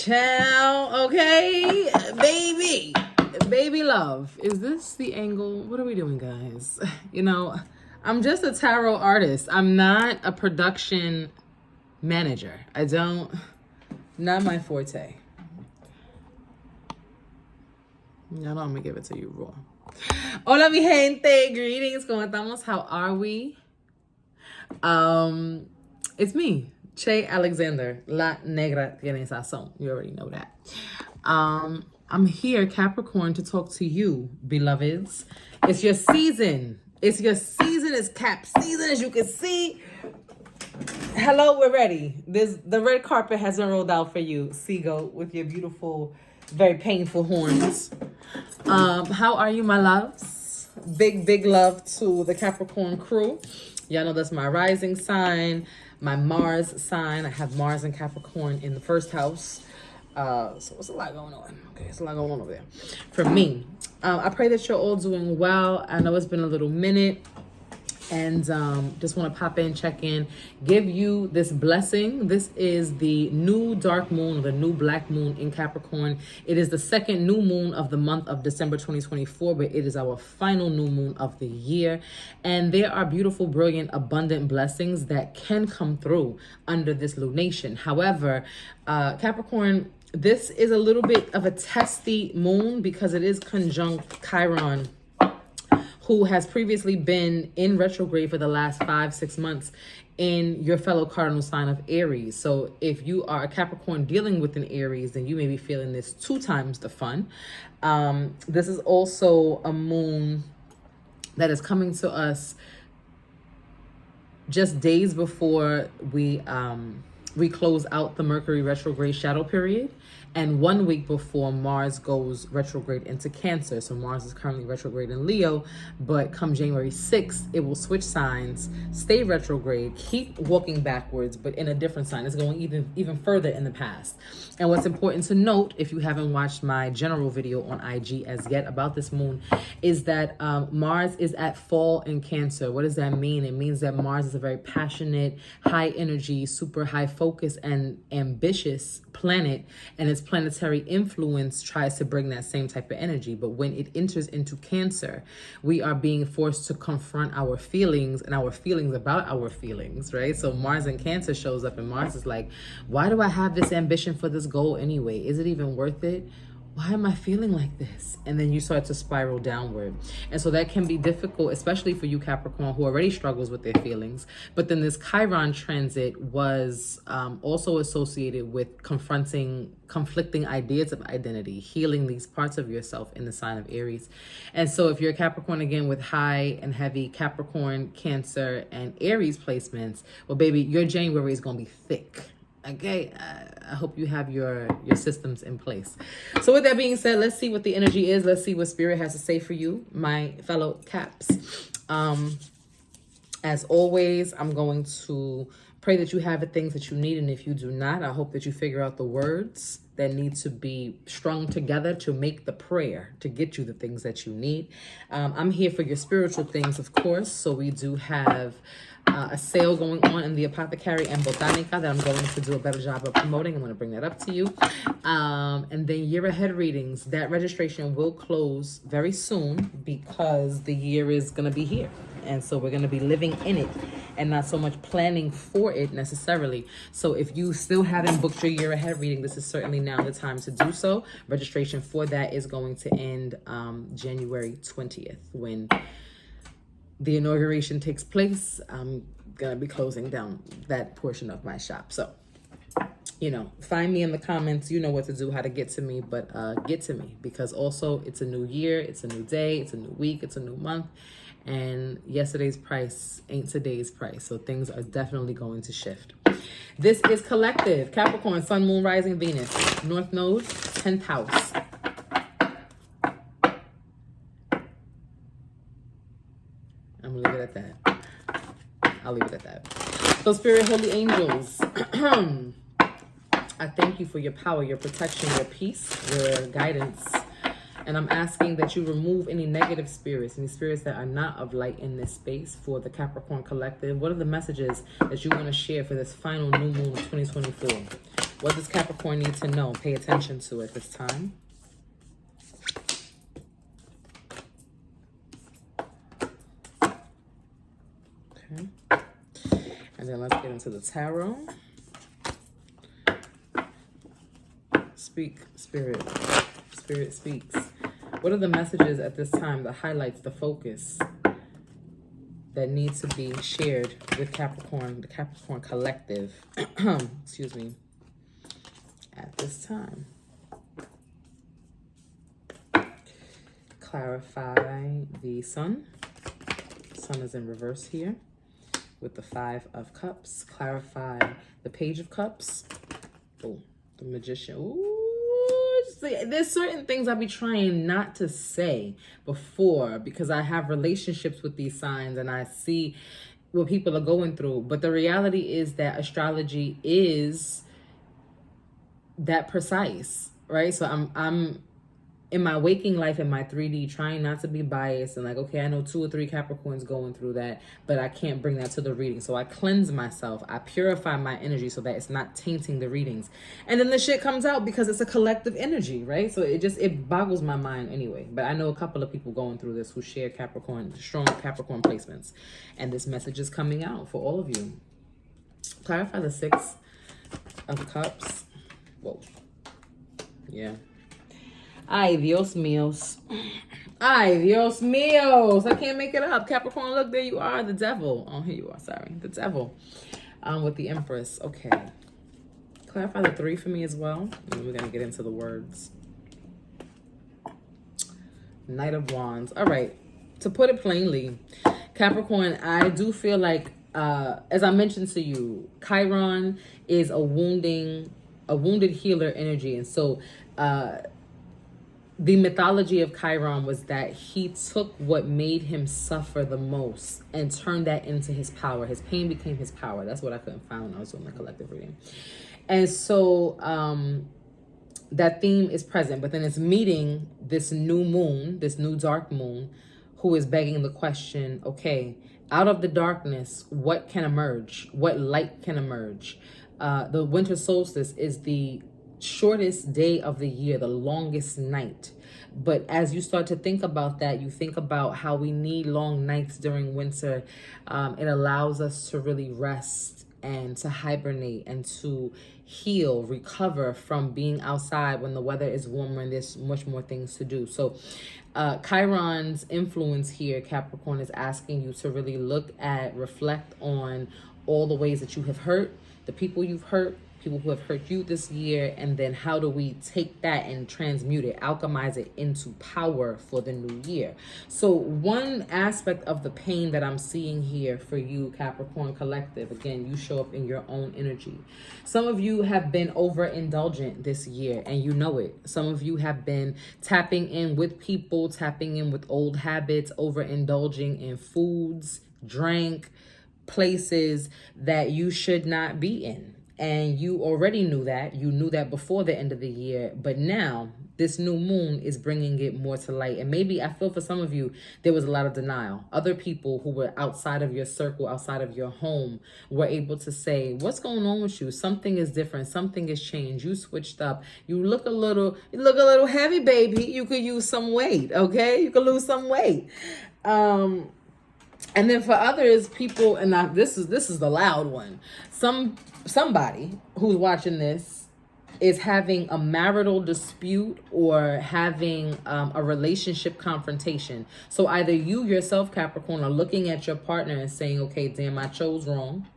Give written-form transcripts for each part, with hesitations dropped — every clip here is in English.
Child, okay? Baby love. Is this the angle? What are we doing, guys? You know, I'm just a tarot artist. I'm not a production manager. Not my forte. No, I'm gonna give it to you raw. Hola, mi gente. Greetings. ¿Cómo estamos? How are we? It's me, Che Alexander, La Negratienesazon. You already know that. I'm here, Capricorn, to talk to you, beloveds. It's your season. It's Cap season, as you can see. Hello, we're ready. The red carpet has been rolled out for you, Seagull, with your beautiful, very painful horns. How are you, my loves? Big love to the Capricorn crew. Y'all know that's my rising sign, my Mars sign. I have Mars and Capricorn in the first house. So it's a lot going on. Okay, it's a lot going on over there. For me, I pray that you're all doing well. I know it's been a little minute. And just want to pop in, check in, give you this blessing. This is the new dark moon, the new black moon in Capricorn. It is the second new moon of the month of December 2024, but it is our final new moon of the year. And there are beautiful, brilliant, abundant blessings that can come through under this lunation. However, Capricorn, this is a little bit of a testy moon because it is conjunct Chiron, who has previously been in retrograde for the last 5-6 months in your fellow cardinal sign of Aries. So if you are a Capricorn dealing with an Aries, then you may be feeling this 2 times the fun. This is also a moon that is coming to us just days before we close out the Mercury retrograde shadow period, and 1 week before Mars goes retrograde into Cancer. So Mars is currently retrograde in Leo, but come January 6th, it will switch signs, stay retrograde, keep walking backwards, but in a different sign. It's going even further in the past. And what's important to note, if you haven't watched my general video on IG as yet about this moon, is that Mars is at fall in Cancer. What does that mean? It means that Mars is a very passionate, high energy, super high focus and ambitious planet, and its planetary influence tries to bring that same type of energy. But when it enters into Cancer, we are being forced to confront our feelings and our feelings about our feelings, right? So Mars in Cancer shows up, and Mars is like, why do I have this ambition for this goal anyway? Is it even worth it? Why am I feeling like this? And then you start to spiral downward. And so that can be difficult, especially for you Capricorn, who already struggles with their feelings. But then this Chiron transit was also associated with conflicting ideas of identity, healing these parts of yourself in the sign of Aries. And so if you're a Capricorn, again, with high and heavy Capricorn, Cancer, and Aries placements, well, baby, your January is going to be thick. Okay, I hope you have your systems in place. So with that being said, let's see what the energy is. Let's see what Spirit has to say for you, my fellow Caps. As always, I'm going to pray that you have the things that you need. And if you do not, I hope that you figure out the words that need to be strung together to make the prayer to get you the things that you need. I'm here for your spiritual things, of course. So we do have a sale going on in the Apothecary and Botanica that I'm going to do a better job of promoting. I'm going to bring that up to you. And then year ahead readings, that registration will close very soon because the year is going to be here. And so we're going to be living in it and not so much planning for it necessarily. So if you still haven't booked your year ahead reading, this is certainly now the time to do so. Registration for that is going to end January 20th when the inauguration takes place. I'm going to be closing down that portion of my shop. So, you know, find me in the comments. You know what to do, how to get to me, but get to me because also it's a new year, it's a new day, it's a new week, it's a new month. And yesterday's price ain't today's price. So things are definitely going to shift. This is Collective. Capricorn, Sun, Moon, Rising, Venus. North Node, 10th house. I'm going to leave it at that. I'll leave it at that. So Spirit, Holy Angels, I thank you for your power, your protection, your peace, your guidance. And I'm asking that you remove any negative spirits, any spirits that are not of light in this space for the Capricorn Collective. What are the messages that you want to share for this final new moon of 2024? What does Capricorn need to know? Pay attention to at this time. Okay. And then let's get into the tarot. Speak, Spirit. Spirit speaks. What are the messages at this time, the highlights, the focus that needs to be shared with Capricorn, the Capricorn collective, excuse me, at this time? Clarify the sun. Sun is in reverse here with the 5 of Cups. Clarify the Page of Cups. Oh, the Magician. Ooh. There's certain things I'll be trying not to say before because I have relationships with these signs and I see what people are going through. But the reality is that astrology is that precise, right? So I'm in my waking life, in my 3D, trying not to be biased and like, okay, I know 2 or 3 Capricorns going through that, but I can't bring that to the reading. So I cleanse myself. I purify my energy so that it's not tainting the readings. And then the shit comes out because it's a collective energy, right? So it boggles my mind anyway. But I know a couple of people going through this who share Capricorn, strong Capricorn placements. And this message is coming out for all of you. Clarify the 6 of Cups. Whoa. Yeah. Ay, Dios míos. Ay, Dios míos. I can't make it up. Capricorn, look, there you are. The devil. Oh, here you are. Sorry. The devil. With the Empress. Okay. Clarify the 3 for me as well. And then we're going to get into the words. Knight of Wands. All right. To put it plainly, Capricorn, I do feel like, as I mentioned to you, Chiron is a wounded healer energy. And so, the mythology of Chiron was that he took what made him suffer the most and turned that into his power. His pain became his power. That's what I couldn't find when I was doing my collective reading. And so that theme is present, but then it's meeting this new moon, this new dark moon, who is begging the question, okay, out of the darkness, what can emerge? What light can emerge? The winter solstice is the shortest day of the year, the longest night. But as you start to think about that, you think about how we need long nights during winter. It allows us to really rest and to hibernate and to heal, recover from being outside when the weather is warmer and there's much more things to do. So Chiron's influence here, Capricorn, is asking you to really look at, reflect on all the ways that you have hurt, the people you've hurt, people who have hurt you this year, and then how do we take that and transmute it, alchemize it into power for the new year. So one aspect of the pain that I'm seeing here for you, Capricorn collective, again, you show up in your own energy. Some of you have been overindulgent this year and you know it. Some of you have been tapping in with people, tapping in with old habits, overindulging in foods, drink, places that you should not be in. And you already knew that. You knew that before the end of the year. But now, this new moon is bringing it more to light. And maybe, I feel for some of you, there was a lot of denial. Other people who were outside of your circle, outside of your home, were able to say, what's going on with you? Something is different. Something has changed. You switched up. You look a little heavy, baby. You could use some weight, okay? You could lose some weight. And then for others, people, and this is the loud one. Somebody who's watching this is having a marital dispute or having a relationship confrontation. So either you yourself, Capricorn, are looking at your partner and saying, okay, damn, I chose wrong.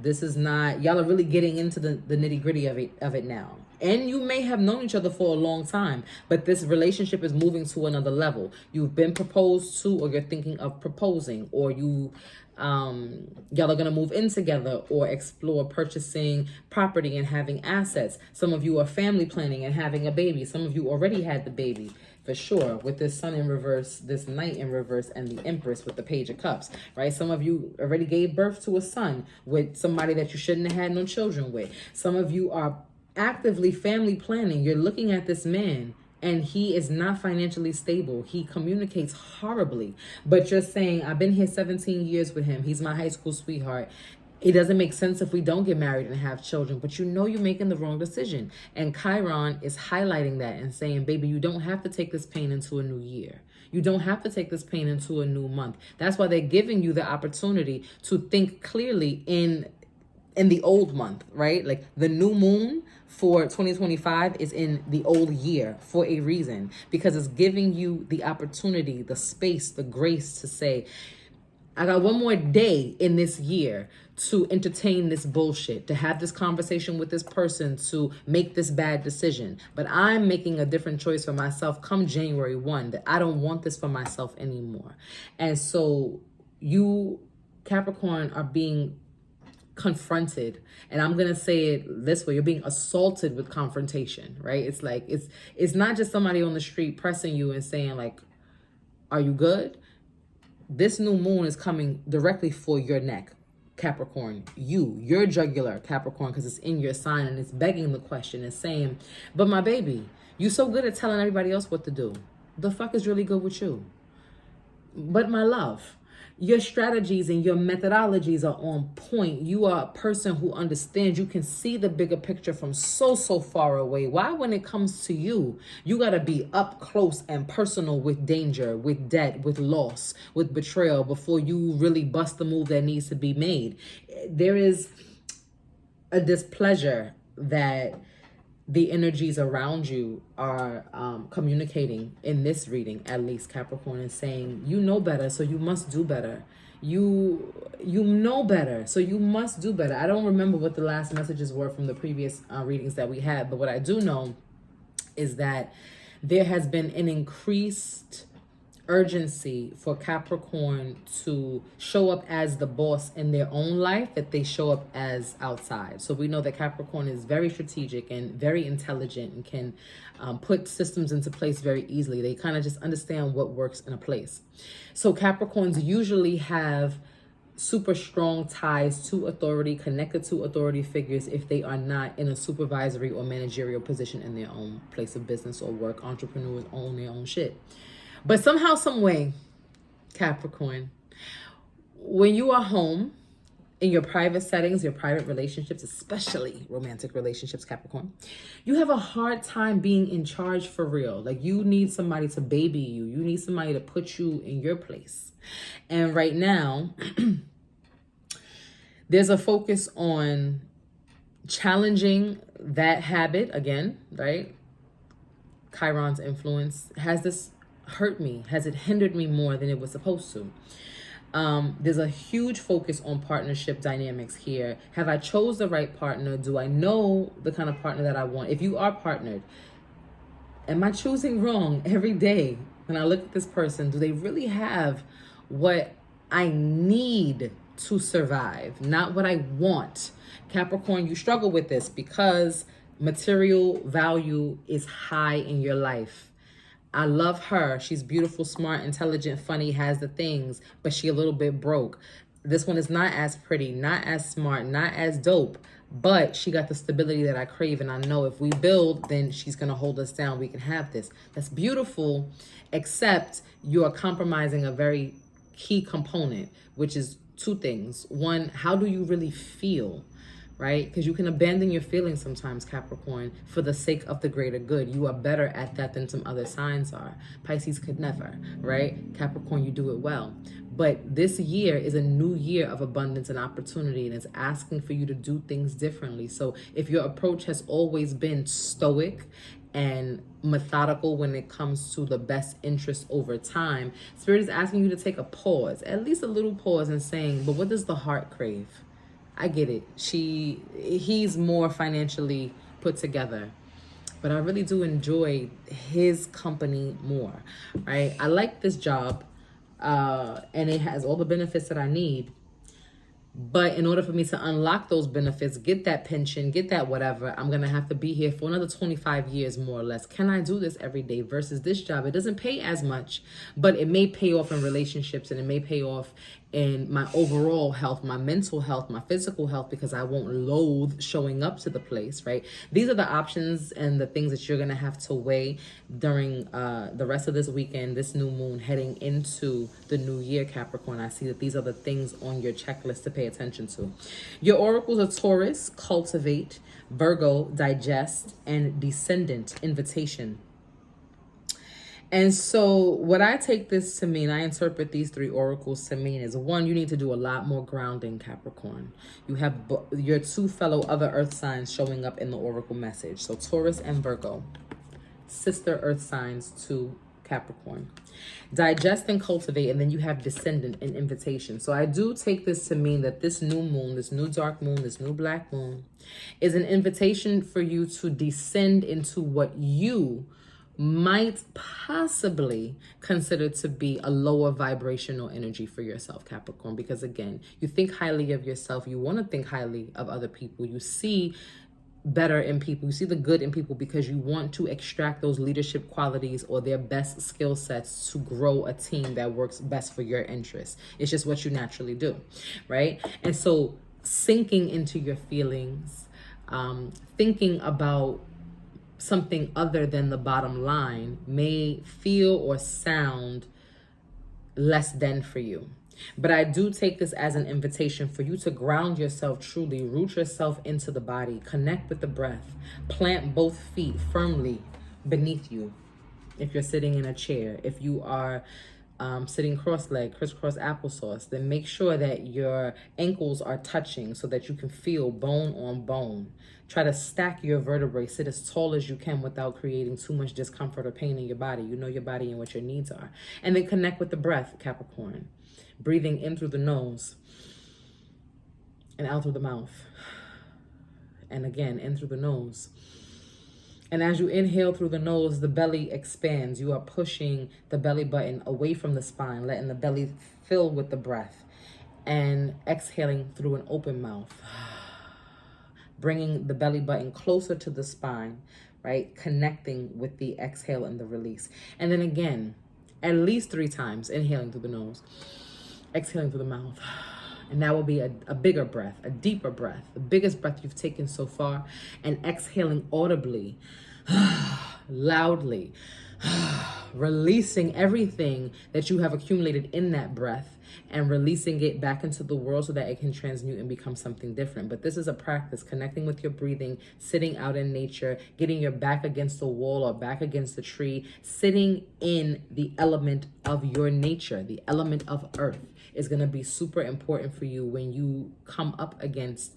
This is not, y'all are really getting into the nitty gritty of it now. And you may have known each other for a long time, but this relationship is moving to another level. You've been proposed to, or you're thinking of proposing, or y'all are going to move in together or explore purchasing property and having assets. Some of you are family planning and having a baby. Some of you already had the baby, for sure, with this sun in reverse, this knight in reverse, and the Empress with the Page of Cups, right? Some of you already gave birth to a son with somebody that you shouldn't have had no children with. Some of you are actively family planning. You're looking at this man and he is not financially stable. He communicates horribly, but you're saying, I've been here 17 years with him. He's my high school sweetheart. It doesn't make sense if we don't get married and have children, but you know you're making the wrong decision. And Chiron is highlighting that and saying, baby, you don't have to take this pain into a new year. You don't have to take this pain into a new month. That's why they're giving you the opportunity to think clearly in the old month, right? Like the new moon for 2025 is in the old year for a reason, because it's giving you the opportunity, the space, the grace to say, I got one more day in this year to entertain this bullshit, to have this conversation with this person, to make this bad decision. But I'm making a different choice for myself come January 1, that I don't want this for myself anymore. And so you, Capricorn, are being confronted, and I'm gonna say it this way, you're being assaulted with confrontation, right? It's like it's not just somebody on the street pressing you and saying like, are you good? This new moon is coming directly for your neck, Capricorn. Your jugular, Capricorn, because it's in your sign, and it's begging the question. It's saying, but my baby, you so good at telling everybody else what to do. The fuck is really good with you? But my love, your strategies and your methodologies are on point. You are a person who understands. You can see the bigger picture from so far away. Why, when it comes to you, you got to be up close and personal with danger, with debt, with loss, with betrayal before you really bust the move that needs to be made. There is a displeasure that the energies around you are communicating in this reading, at least, Capricorn, is saying, you know better, so you must do better. You know better, so you must do better. I don't remember what the last messages were from the previous readings that we had, but what I do know is that there has been an increased urgency for Capricorn to show up as the boss in their own life that they show up as outside. So we know that Capricorn is very strategic and very intelligent and can put systems into place very easily. They kind of just understand what works in a place. So Capricorns usually have super strong ties to authority, connected to authority figures if they are not in a supervisory or managerial position in their own place of business or work. Entrepreneurs own their own shit. But somehow, some way, Capricorn, when you are home in your private settings, your private relationships, especially romantic relationships, Capricorn, you have a hard time being in charge for real. Like, you need somebody to baby you. You need somebody to put you in your place. And right now, there's a focus on challenging that habit again, right? Chiron's influence. Has this hurt me? Has it hindered me more than it was supposed to? There's a huge focus on partnership dynamics here. Have I chose the right partner? Do I know the kind of partner that I want? If you are partnered, am I choosing wrong every day? When I look at this person, do they really have what I need to survive, not what I want? Capricorn, you struggle with this because material value is high in your life. I love her. She's beautiful, smart, intelligent, funny, has the things, but she a little bit broke. This one is not as pretty, not as smart, not as dope, but she got the stability that I crave. And I know if we build, then she's going to hold us down. We can have this. That's beautiful, except you are compromising a very key component, which is two things. One, how do you really feel? Right? Because you can abandon your feelings sometimes, Capricorn, for the sake of the greater good. You are better at that than some other signs are. Pisces could never, right? Capricorn, you do it well. But this year is a new year of abundance and opportunity, and it's asking for you to do things differently. So if your approach has always been stoic and methodical when it comes to the best interest over time, Spirit is asking you to take a pause, at least a little pause, and saying, but what does the heart crave? I get it. He's more financially put together, but I really do enjoy his company more, right? I like this job, and it has all the benefits that I need. But in order for me to unlock those benefits, get that pension, get that whatever, I'm going to have to be here for another 25 years, more or less. Can I do this every day versus this job? It doesn't pay as much, but it may pay off in relationships, and it may pay off in my overall health, my mental health, my physical health, because I won't loathe showing up to the place, right? These are the options and the things that you're going to have to weigh during the rest of this weekend, this new moon, heading into the new year, Capricorn. I see that these are the things on your checklist to pay attention to. Your oracles are Taurus, cultivate, Virgo, digest, and descendant, invitation. And so what I take this to mean, I interpret these three oracles to mean is, one, you need to do a lot more grounding, Capricorn. You have your two fellow other earth signs showing up in the oracle message. So Taurus and Virgo, sister earth signs to Capricorn. Digest and cultivate, and then you have descendant and invitation. So I do take this to mean that this new moon, this new dark moon, this new black moon is an invitation for you to descend into what you might possibly consider to be a lower vibrational energy for yourself, Capricorn. Because again, you think highly of yourself. You want to think highly of other people. You see better in people. You see the good in people because you want to extract those leadership qualities or their best skill sets to grow a team that works best for your interests. It's just what you naturally do, right? And so sinking into your feelings, thinking about something other than the bottom line may feel or sound less than for you. But I do take this as an invitation for you to ground yourself truly, root yourself into the body, connect with the breath, plant both feet firmly beneath you. If you're sitting in a chair, if you are sitting cross-legged, crisscross applesauce, then make sure that your ankles are touching so that you can feel bone on bone. Try to stack your vertebrae, sit as tall as you can without creating too much discomfort or pain in your body. You know your body and what your needs are. And then connect with the breath, Capricorn. Breathing in through the nose and out through the mouth. And again, in through the nose. And as you inhale through the nose, the belly expands. You are pushing the belly button away from the spine, letting the belly fill with the breath. And exhaling through an open mouth. Bringing the belly button closer to the spine, right? Connecting with the exhale and the release. And then again, at least 3 times, inhaling through the nose, exhaling through the mouth. And that will be a bigger breath, a deeper breath, the biggest breath you've taken so far. And exhaling audibly, loudly, releasing everything that you have accumulated in that breath and releasing it back into the world so that it can transmute and become something different. But this is a practice, connecting with your breathing, sitting out in nature, getting your back against the wall or back against the tree, sitting in the element of your nature, the element of earth is going to be super important for you when you come up against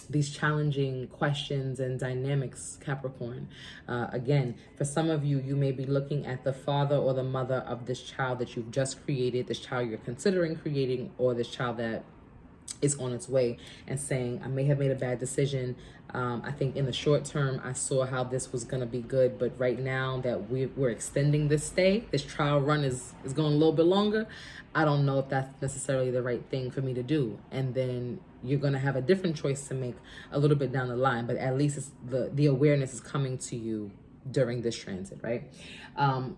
these challenging questions and dynamics, Capricorn. Again, for some of you, you may be looking at the father or the mother of this child that you've just created, this child you're considering creating, or this child that is on its way, and saying, I may have made a bad decision. I think in the short term, I saw how this was going to be good. But right now that we're extending this stay, this trial run is going a little bit longer. I don't know if that's necessarily the right thing for me to do. And then you're going to have a different choice to make a little bit down the line. But at least it's the awareness is coming to you during this transit, right?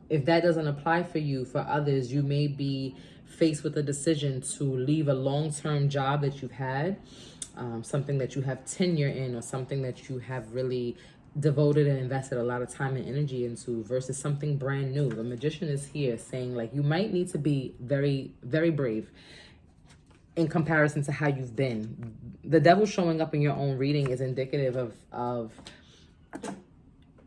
If that doesn't apply for you, for others, you may be faced with a decision to leave a long-term job that you've had, something that you have tenure in, or something that you have really devoted and invested a lot of time and energy into, versus something brand new. The magician is here saying, like, you might need to be very, very brave in comparison to how you've been. The devil showing up in your own reading is indicative of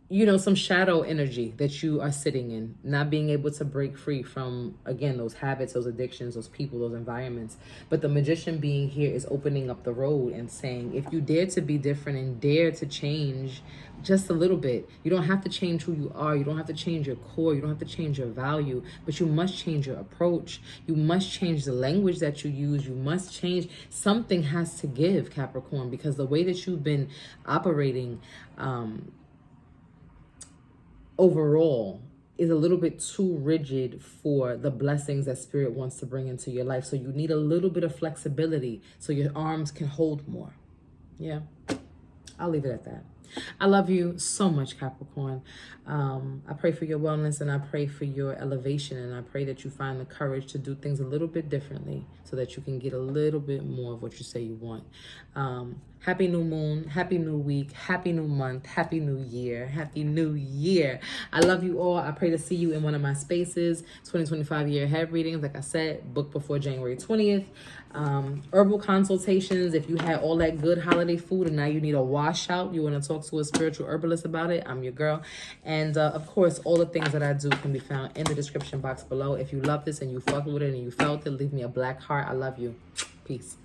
you know, some shadow energy that you are sitting in, not being able to break free from, again, those habits, those addictions, those people, those environments. But the magician being here is opening up the road and saying, if you dare to be different and dare to change just a little bit, you don't have to change who you are. You don't have to change your core. You don't have to change your value, but you must change your approach. You must change the language that you use. You must change. Something has to give, Capricorn, because the way that you've been operating, overall is a little bit too rigid for the blessings that Spirit wants to bring into your life. So you need a little bit of flexibility so your arms can hold more. Yeah, I'll leave it at that. I love you so much, Capricorn. I pray for your wellness and I pray for your elevation, and I pray that you find the courage to do things a little bit differently so that you can get a little bit more of what you say you want. Happy new moon, happy new week, happy new month, happy new year, happy new year. I love you all. I pray to see you in one of my spaces. 2025 year ahead readings, like I said, book before January 20th. Herbal consultations. If you had all that good holiday food and now you need a washout, you want to talk to a spiritual herbalist about it, I'm your girl. And of course, all the things that I do can be found in the description box below. If you love this and you fucked with it and you felt it, leave me a black heart. I love you. Peace.